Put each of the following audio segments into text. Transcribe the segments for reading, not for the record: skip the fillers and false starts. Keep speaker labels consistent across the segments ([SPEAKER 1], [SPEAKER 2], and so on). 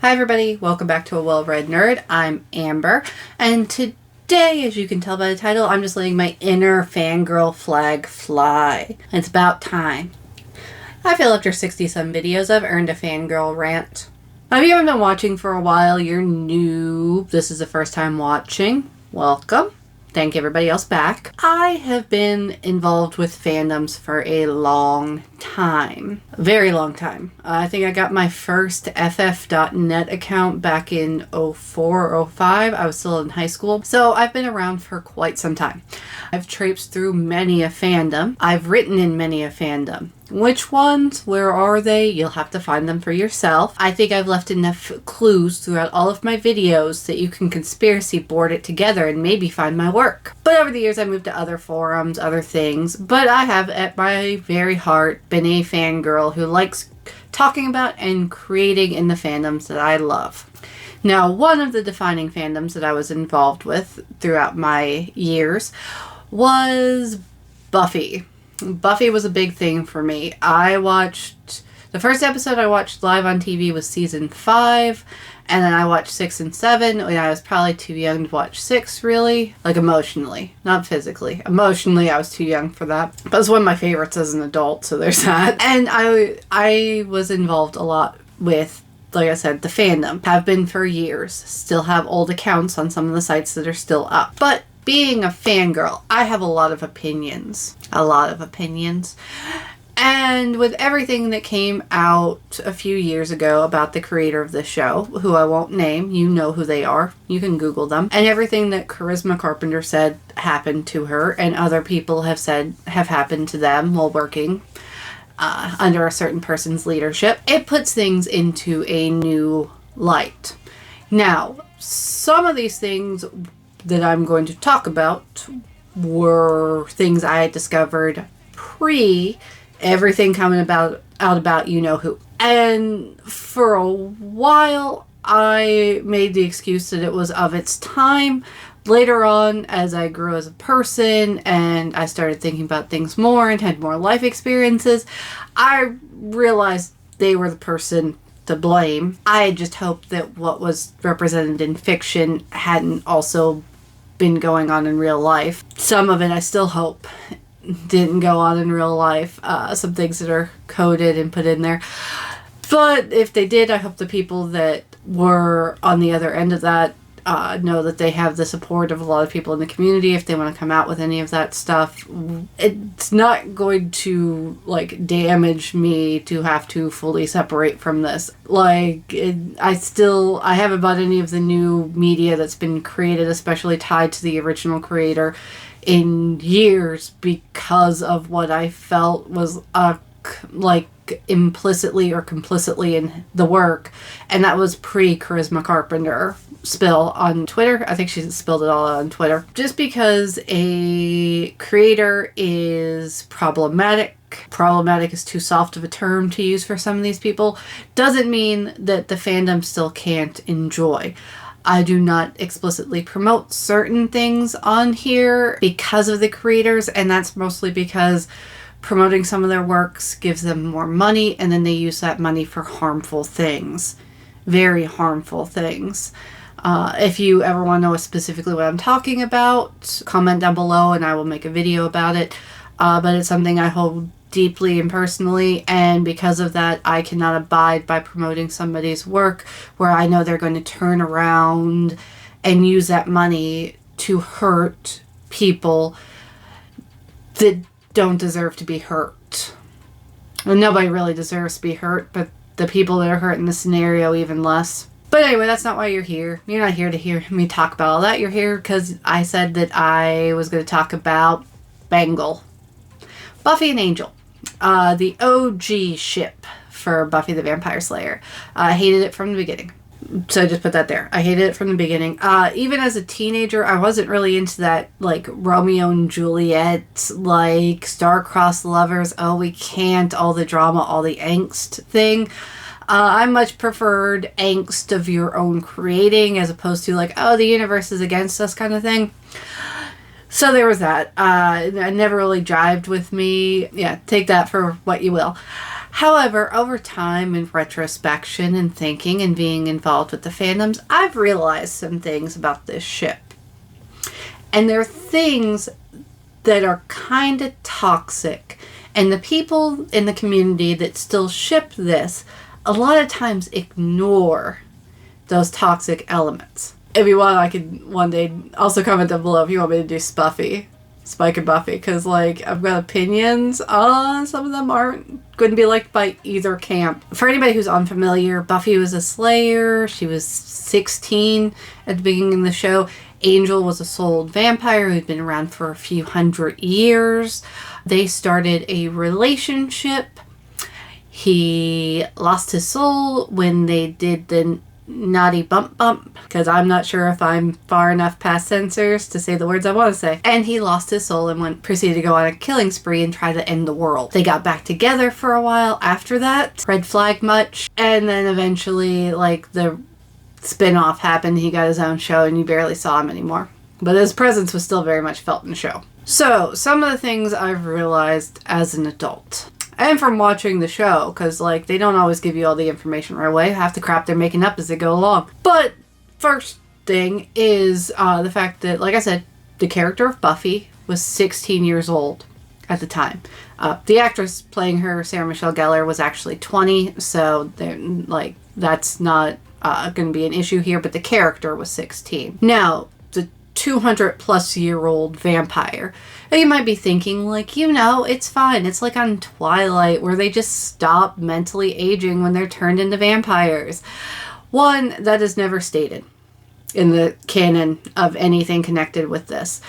[SPEAKER 1] Hi everybody, welcome back to A Well-Read Nerd. I'm Amber, and today, as you can tell by the title, I'm just letting my inner fangirl flag fly. It's about time. I feel after 60-some videos, I've earned a fangirl rant. If you haven't been watching for a while, you're new, this is the first time watching, welcome. Thank everybody else back. I have been involved with fandoms for a long time. A very long time. I think I got my first ff.net account back in 04 or 05. I was still in high school. So I've been around for quite some time. I've traipsed through many a fandom. I've written in many a fandom. Which ones? Where are they? You'll have to find them for yourself. I think I've left enough clues throughout all of my videos that you can conspiracy board it together and maybe find my work. But over the years I moved to other forums, other things, but I have at my very heart been a fangirl who likes talking about and creating in the fandoms that I love. Now, one of the defining fandoms that I was involved with throughout my years was Buffy. Buffy was a big thing for me. The first episode I watched live on TV was season 5, and then I watched 6 and 7 when I was probably too young to watch 6, really. Like, emotionally, not physically. Emotionally, I was too young for that. But it was one of my favorites as an adult, so there's that. And I was involved a lot with, like I said, the fandom. Have been for years. Still have old accounts on some of the sites that are still up. But being a fangirl, I have a lot of opinions. And with everything that came out a few years ago about the creator of the show, who I won't name, you know who they are, you can Google them, and everything that Charisma Carpenter said happened to her, and other people have said have happened to them while working under a certain person's leadership, it puts things into a new light. Now, some of these things that I'm going to talk about were things I had discovered pre everything coming out about you know who. And for a while I made the excuse that it was of its time. Later on, as I grew as a person and I started thinking about things more and had more life experiences, I realized they were the person to blame. I just hoped that what was represented in fiction hadn't also been going on in real life. Some of it I still hope didn't go on in real life. Some things that are coded and put in there. But if they did, I hope the people that were on the other end of that know that they have the support of a lot of people in the community if they want to come out with any of that stuff. It's not going to, like, damage me to have to fully separate from this. Like, I haven't bought any of the new media that's been created, especially tied to the original creator, in years because of what I felt was, implicitly or complicitly in the work, and that was pre-Charisma Carpenter spill on Twitter. I think she spilled it all on Twitter. Just because a creator is problematic is too soft of a term to use for some of these people, doesn't mean that the fandom still can't enjoy. I do not explicitly promote certain things on here because of the creators, and that's mostly because promoting some of their works gives them more money, and then they use that money for harmful things. Very harmful things. If you ever want to know specifically what I'm talking about, comment down below and I will make a video about it. But it's something I hold deeply and personally, and because of that, I cannot abide by promoting somebody's work where I know they're going to turn around and use that money to hurt people that don't deserve to be hurt. Well, nobody really deserves to be hurt, but the people that are hurt in the scenario even less. But anyway, that's not why you're here. You're not here to hear me talk about all that. You're here because I said that I was going to talk about Bangle. Buffy and Angel. The OG ship for Buffy the Vampire Slayer. I hated it from the beginning. So I just put that there. I hated it from the beginning. Even as a teenager, I wasn't really into that, like, Romeo and Juliet, like, star-crossed lovers, oh, we can't, all the drama, all the angst thing. I much preferred angst of your own creating as opposed to, like, oh, the universe is against us kind of thing. So there was that. It never really jived with me. Yeah, take that for what you will. However, over time, in retrospection and thinking and being involved with the fandoms, I've realized some things about this ship. And there are things that are kind of toxic. And the people in the community that still ship this, a lot of times ignore those toxic elements. If you want, I could one day also comment down below if you want me to do Buffy. Spike and Buffy, because like I've got opinions on some of them aren't going to be liked by either camp. For anybody who's unfamiliar, Buffy was a slayer. She was 16 at the beginning of the show. Angel was a souled vampire who'd been around for a few hundred years. They started a relationship. He lost his soul when they did the naughty bump, because I'm not sure if I'm far enough past censors to say the words I want to say. And he lost his soul and proceeded to go on a killing spree and try to end the world. They got back together for a while after that. Red flag much. And then eventually, like, the spin-off happened. He got his own show and you barely saw him anymore. But his presence was still very much felt in the show. So, some of the things I've realized as an adult. And from watching the show, because, like, they don't always give you all the information right away. Half the crap they're making up as they go along. But, first thing is the fact that, like I said, the character of Buffy was 16 years old at the time. The actress playing her, Sarah Michelle Gellar, was actually 20, so, like, that's not going to be an issue here, but the character was 16. Now, the 200-plus-year-old vampire. You might be thinking, like, it's fine. It's like on Twilight, where they just stop mentally aging when they're turned into vampires. One, that is never stated in the canon of anything connected with this.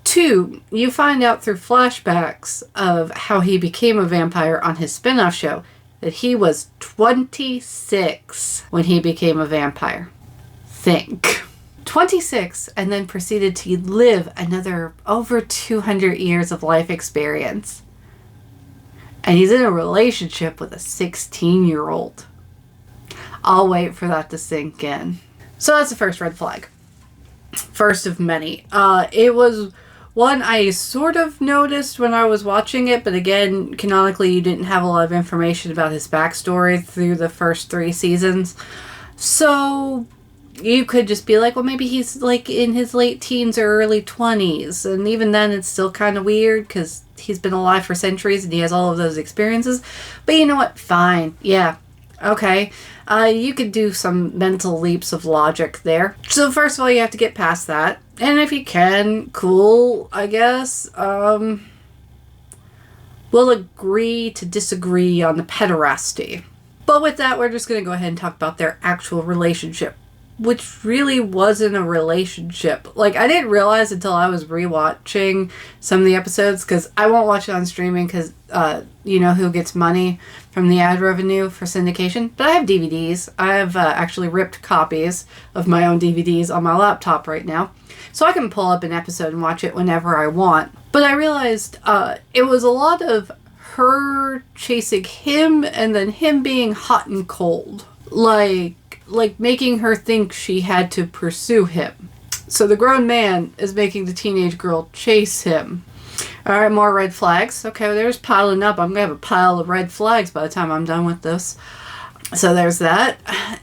[SPEAKER 1] Two, you find out through flashbacks of how he became a vampire on his spin-off show that he was 26 when he became a vampire. Think. 26, and then proceeded to live another over 200 years of life experience. And he's in a relationship with a 16-year-old. I'll wait for that to sink in. So that's the first red flag. First of many. It was one I sort of noticed when I was watching it, but again, canonically, you didn't have a lot of information about his backstory through the first 3 seasons. So you could just be like, well, maybe he's like in his late teens or early 20s. And even then, it's still kind of weird because he's been alive for centuries and he has all of those experiences. But you know what? Fine. Yeah. Okay. You could do some mental leaps of logic there. So first of all, you have to get past that. And if you can, cool, I guess. We'll agree to disagree on the pederasty. But with that, we're just going to go ahead and talk about their actual relationship, which really wasn't a relationship. Like, I didn't realize until I was rewatching some of the episodes, because I won't watch it on streaming because, you know who gets money from the ad revenue for syndication. But I have DVDs. I have actually ripped copies of my own DVDs on my laptop right now. So I can pull up an episode and watch it whenever I want. But I realized it was a lot of her chasing him and then him being hot and cold. Like making her think she had to pursue him. So the grown man is making the teenage girl chase him. Alright, more red flags. Okay, well, there's piling up. I'm going to have a pile of red flags by the time I'm done with this. So there's that.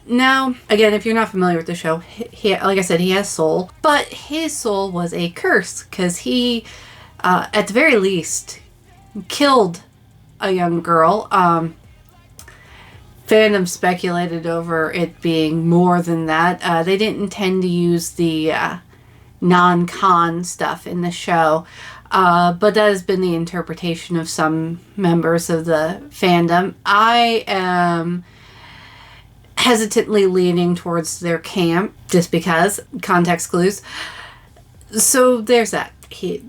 [SPEAKER 1] Now, again, if you're not familiar with the show, he, like I said, he has soul. But his soul was a curse because he, at the very least, killed a young girl. Fandom speculated over it being more than that. They didn't intend to use the non-con stuff in the show, but that has been the interpretation of some members of the fandom. I am hesitantly leaning towards their camp, just because. Context clues. So there's that. He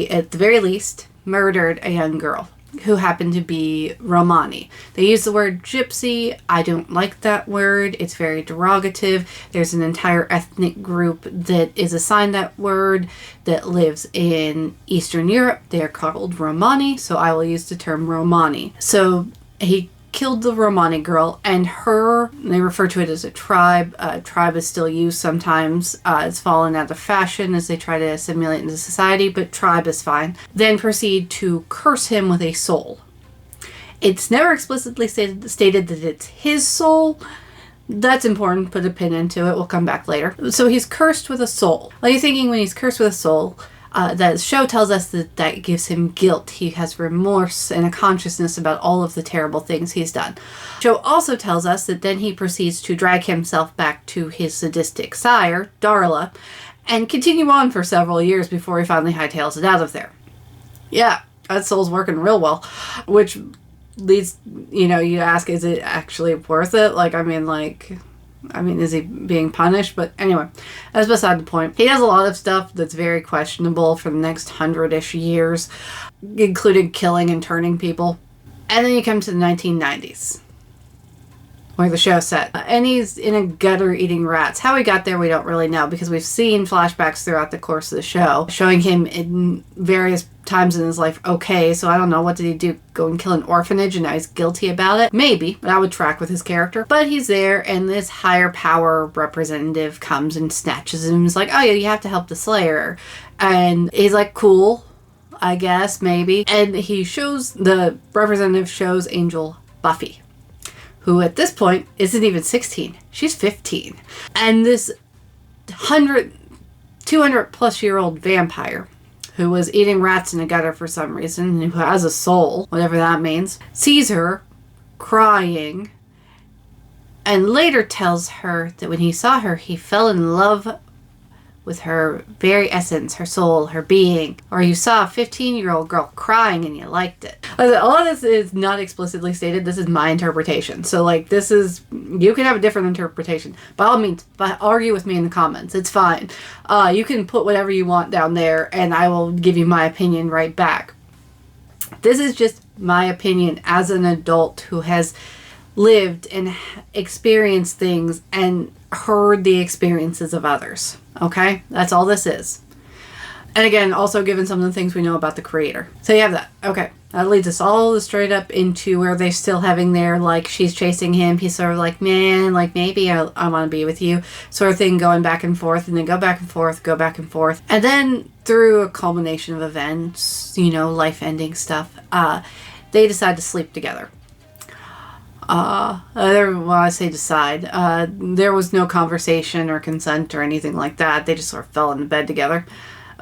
[SPEAKER 1] at the very least, murdered a young girl who happened to be Romani. They use the word gypsy. I don't like that word. It's very derogative. There's an entire ethnic group that is assigned that word that lives in Eastern Europe. They are called Romani, so I will use the term Romani. So he killed the Romani girl, and they refer to it as a tribe. Tribe is still used sometimes. It's fallen out of fashion as they try to assimilate into society, but tribe is fine. Then proceed to curse him with a soul. It's never explicitly stated that it's his soul. That's important. Put a pin into it. We'll come back later. So he's cursed with a soul. Are you thinking when he's cursed with a soul, the show tells us that gives him guilt. He has remorse and a consciousness about all of the terrible things he's done. The show also tells us that then he proceeds to drag himself back to his sadistic sire, Darla, and continue on for several years before he finally hightails it out of there. Yeah, that soul's working real well, which leads, you ask, is it actually worth it? Is he being punished? But anyway, that's beside the point. He does a lot of stuff that's very questionable for the next 100-ish years, including killing and turning people. And then you come to the 1990s, where the show's set. And he's in a gutter eating rats. How he got there, we don't really know, because we've seen flashbacks throughout the course of the show, showing him in various times in his life okay, so I don't know, what did he do? Go and kill an orphanage and now he's guilty about it? Maybe, that would track with his character. But he's there, and this higher power representative comes and snatches him and is like, oh yeah, you have to help the Slayer. And he's like, cool, I guess, maybe. And the representative shows Angel Buffy, who at this point isn't even 16. She's 15. And this 200 plus year old vampire who was eating rats in a gutter for some reason, and who has a soul, whatever that means, sees her crying, and later tells her that when he saw her, he fell in love with her very essence, her soul, her being. Or you saw a 15-year-old girl crying and you liked it. All of this is not explicitly stated. This is my interpretation. So, you can have a different interpretation. By all means, argue with me in the comments. It's fine. You can put whatever you want down there, and I will give you my opinion right back. This is just my opinion as an adult who has lived and experienced things and heard the experiences of others. Okay? That's all this is. And again, also given some of the things we know about the creator. So you have that. Okay. That leads us all straight up into where they're still having their, she's chasing him. He's sort of like, man, maybe I want to be with you, sort of thing, going back and forth, and then go back and forth, go back and forth. And then through a culmination of events, life-ending stuff, they decide to sleep together. I say decide. There was no conversation or consent or anything like that. They just sort of fell into bed together,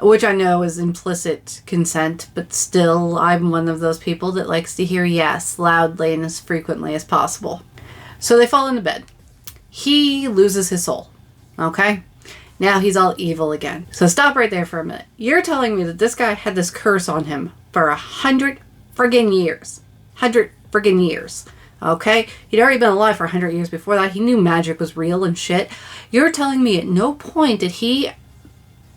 [SPEAKER 1] which I know is implicit consent, but still, I'm one of those people that likes to hear yes loudly and as frequently as possible. So they fall into bed. He loses his soul. Okay? Now he's all evil again. So stop right there for a minute. You're telling me that this guy had this curse on him for 100 friggin' years. 100 friggin' years. Okay? He'd already been alive for 100 years before that. He knew magic was real and shit. You're telling me at no point did he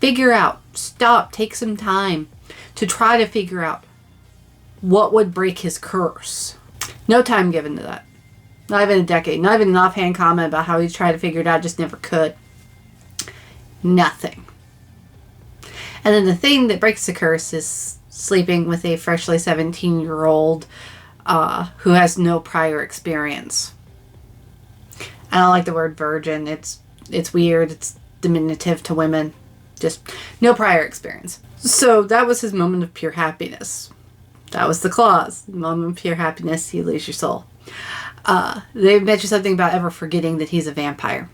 [SPEAKER 1] take some time to try to figure out what would break his curse. No time given to that. Not even a decade. Not even an offhand comment about how he tried to figure it out, just never could. Nothing. And then the thing that breaks the curse is sleeping with a freshly 17-year-old who has no prior experience. I don't like the word virgin. It's weird. It's diminutive to women. Just no prior experience. So that was his moment of pure happiness. That was the clause. Moment of pure happiness, you lose your soul. They mentioned something about ever forgetting that he's a vampire.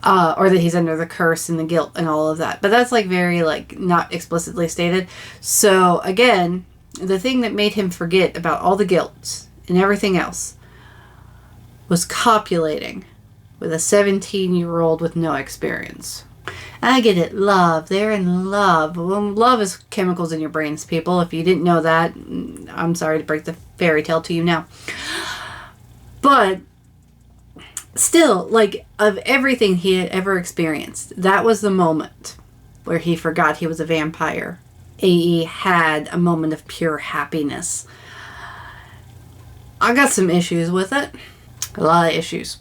[SPEAKER 1] Or that he's under the curse and the guilt and all of that. But that's very not explicitly stated. So again, the thing that made him forget about all the guilt and everything else was copulating with a 17-year-old with no experience. I get it. Love. They're in love. Well, love is chemicals in your brains, people. If you didn't know that, I'm sorry to break the fairy tale to you now. But still, of everything he had ever experienced, that was the moment where he forgot he was a vampire. A.E. had a moment of pure happiness. I got some issues with it. A lot of issues.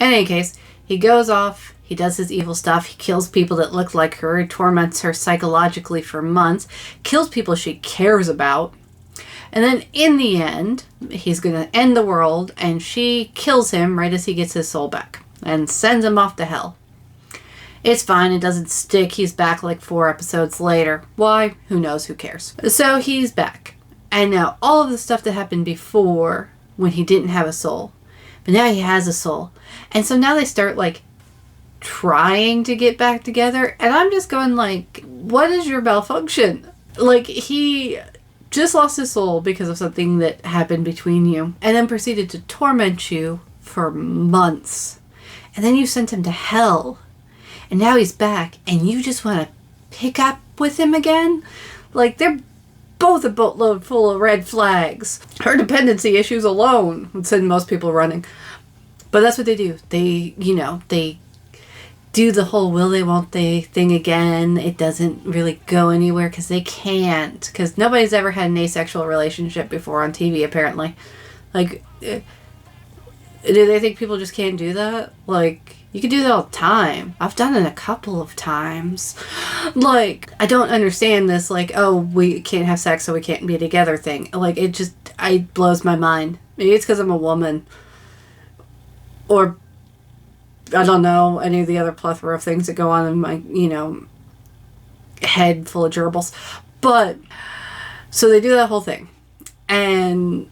[SPEAKER 1] In any case, he goes off. He does his evil stuff. He kills people that look like her. He torments her psychologically for months. Kills people she cares about. And then in the end, he's going to end the world. And she kills him right as he gets his soul back. And sends him off to hell. It's fine. It doesn't stick. He's back 4 episodes later. Why? Who knows? Who cares? So he's back. And now all of the stuff that happened before when he didn't have a soul. But now he has a soul. And so now they start like trying to get back together. And I'm just going like, what is your malfunction? Like, he just lost his soul because of something that happened between you. And then proceeded to torment you for months. And then you sent him to hell. And now he's back. And you just want to pick up with him again? Like, they're both a boatload full of red flags. Her dependency issues alone would send most people running. But that's what they do. They, they do the whole will they, won't they thing again. It doesn't really go anywhere because they can't. Because nobody's ever had an asexual relationship before on TV, apparently. Like, do they think people just can't do that? Like, you can do that all the time. I've done it a couple of times. Like, I don't understand this, like, oh, we can't have sex so we can't be together thing. Like, it blows my mind. Maybe it's because I'm a woman. Or, I don't know, any of the other plethora of things that go on in my, head full of gerbils. But, so they do that whole thing. And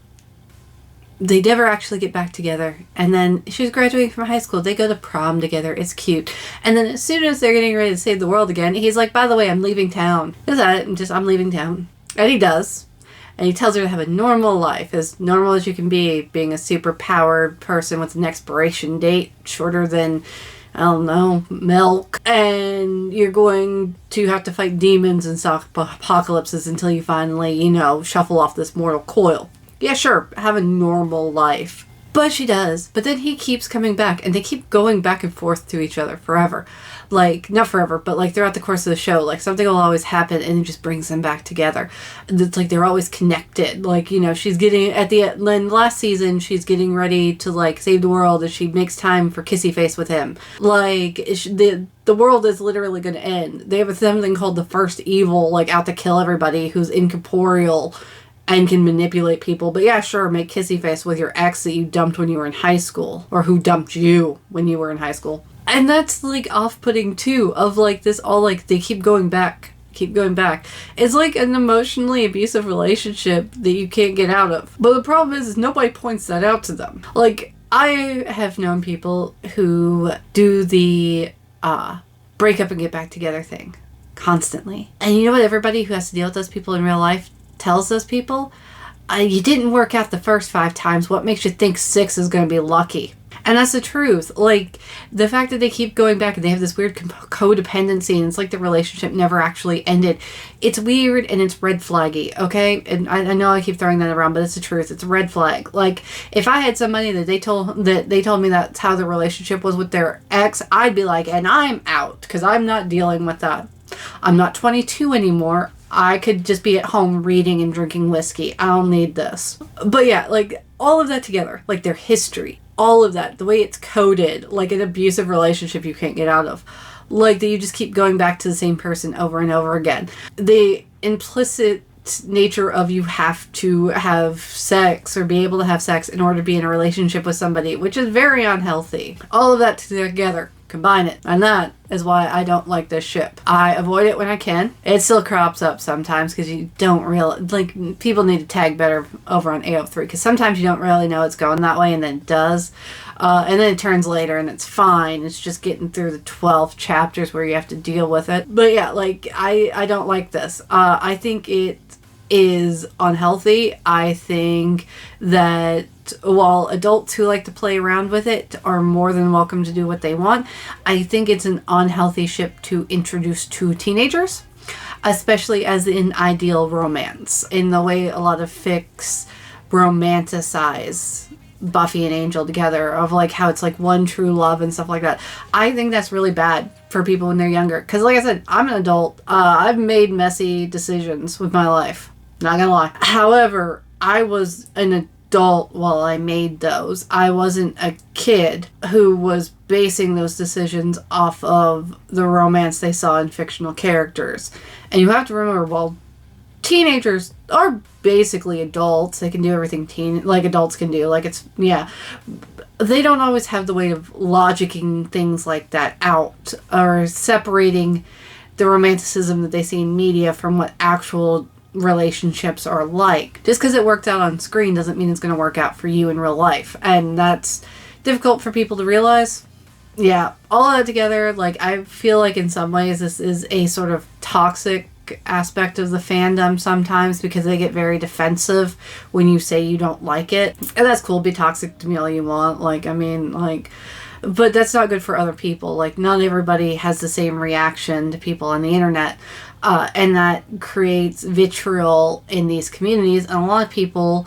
[SPEAKER 1] they never actually get back together. And then she's graduating from high school. They go to prom together. It's cute. And then as soon as they're getting ready to save the world again, he's like, by the way, I'm leaving town. Is that it? I'm leaving town. And he does. And he tells her to have a normal life, as normal as you can be, being a super powered person with an expiration date shorter than, I don't know, milk. And you're going to have to fight demons and apocalypses until you finally, shuffle off this mortal coil. Yeah, sure, have a normal life. But she does. But then he keeps coming back, and they keep going back and forth to each other forever. Like, not forever, but like throughout the course of the show, like something will always happen and it just brings them back together. It's like they're always connected. Like, she's getting, at the end, last season, she's getting ready to like save the world and she makes time for kissy face with him. Like, the world is literally going to end. They have something called the first evil, like out to kill everybody, who's incorporeal and can manipulate people. But yeah, sure, make kissy face with your ex that you dumped when you were in high school, or who dumped you when you were in high school. And that's like off-putting too, of like this all like they keep going back. It's like an emotionally abusive relationship that you can't get out of. But the problem is nobody points that out to them. Like, I have known people who do the break up and get back together thing constantly. And you know what everybody who has to deal with those people in real life tells those people? You didn't work out the first 5 times. What makes you think 6 is going to be lucky? And that's the truth. Like, the fact that they keep going back and they have this weird codependency, and it's like the relationship never actually ended. It's weird and it's red flaggy, okay? And I know I keep throwing that around, but it's the truth. It's a red flag. Like, if I had somebody that they told me that's how the relationship was with their ex, I'd be like, and I'm out, because I'm not dealing with that. I'm not 22 anymore. I could just be at home reading and drinking whiskey. I don't need this. But yeah, like, all of that together, like their history, all of that, the way it's coded, like an abusive relationship you can't get out of. Like, that you just keep going back to the same person over and over again. The implicit nature of you have to have sex or be able to have sex in order to be in a relationship with somebody, which is very unhealthy. All of that together, combine it, and that is why I don't like this ship. I avoid it when I can. It still crops up sometimes because you don't really, like, people need to tag better over on AO3 because sometimes you don't really know it's going that way and then it does. And then it turns later and it's fine. It's just getting through the 12 chapters where you have to deal with it. But yeah, like, I don't like this. I think it is unhealthy. I think that while adults who like to play around with it are more than welcome to do what they want, I think it's an unhealthy ship to introduce to teenagers, especially as an ideal romance, in the way a lot of fics romanticize Buffy and Angel together, of like how it's like one true love and stuff like that. I think that's really bad for people when they're younger, because like I said, I'm an adult. I've made messy decisions with my life, not gonna lie. However, I was an adult while I made those. I wasn't a kid who was basing those decisions off of the romance they saw in fictional characters. And you have to remember, well, teenagers are basically adults. They can do everything like adults can do. Like, it's, yeah. They don't always have the way of logicking things like that out, or separating the romanticism that they see in media from what actual relationships are like. Just because it worked out on screen doesn't mean it's going to work out for you in real life. And that's difficult for people to realize. Yeah, all of that together, like, I feel like in some ways this is a sort of toxic aspect of the fandom sometimes, because they get very defensive when you say you don't like it. And that's cool, be toxic to me all you want. Like, I mean, like, but that's not good for other people. Like, not everybody has the same reaction to people on the internet. And that creates vitriol in these communities. And a lot of people,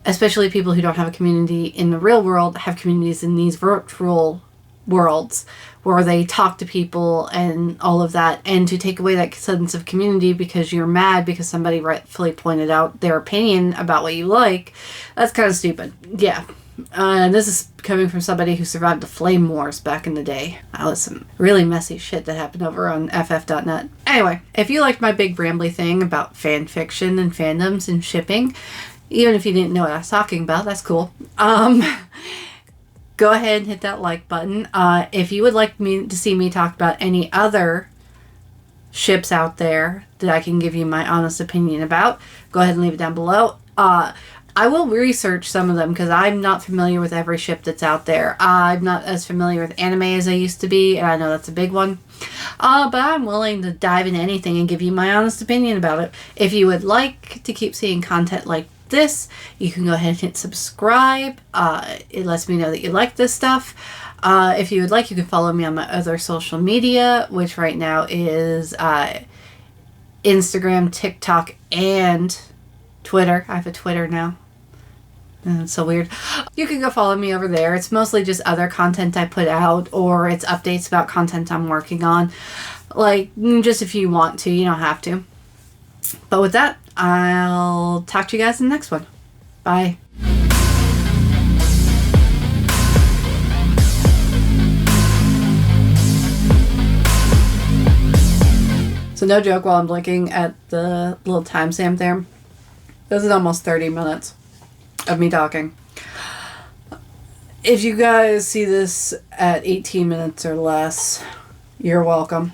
[SPEAKER 1] especially people who don't have a community in the real world, have communities in these virtual worlds where they talk to people and all of that. And to take away that sense of community because you're mad because somebody rightfully pointed out their opinion about what you like, that's kind of stupid. Yeah. And this is coming from somebody who survived the flame wars back in the day. That was some really messy shit that happened over on ff.net. Anyway, if you liked my big rambly thing about fan fiction and fandoms and shipping, even if you didn't know what I was talking about, that's cool. Go ahead and hit that like button. If you would like me to see me talk about any other ships out there that I can give you my honest opinion about, go ahead and leave it down below. I will research some of them because I'm not familiar with every ship that's out there. I'm not as familiar with anime as I used to be, and I know that's a big one. But I'm willing to dive into anything and give you my honest opinion about it. If you would like to keep seeing content like this, you can go ahead and hit subscribe. It lets me know that you like this stuff. If you would like, you can follow me on my other social media, which right now is Instagram, TikTok, and Twitter. I have a Twitter now. It's so weird. You can go follow me over there. It's mostly just other content I put out, or it's updates about content I'm working on. Like, just if you want to, you don't have to. But with that, I'll talk to you guys in the next one. Bye. So no joke, while I'm looking at the little timestamp there, this is almost 30 minutes of me talking. If you guys see this at 18 minutes or less, you're welcome.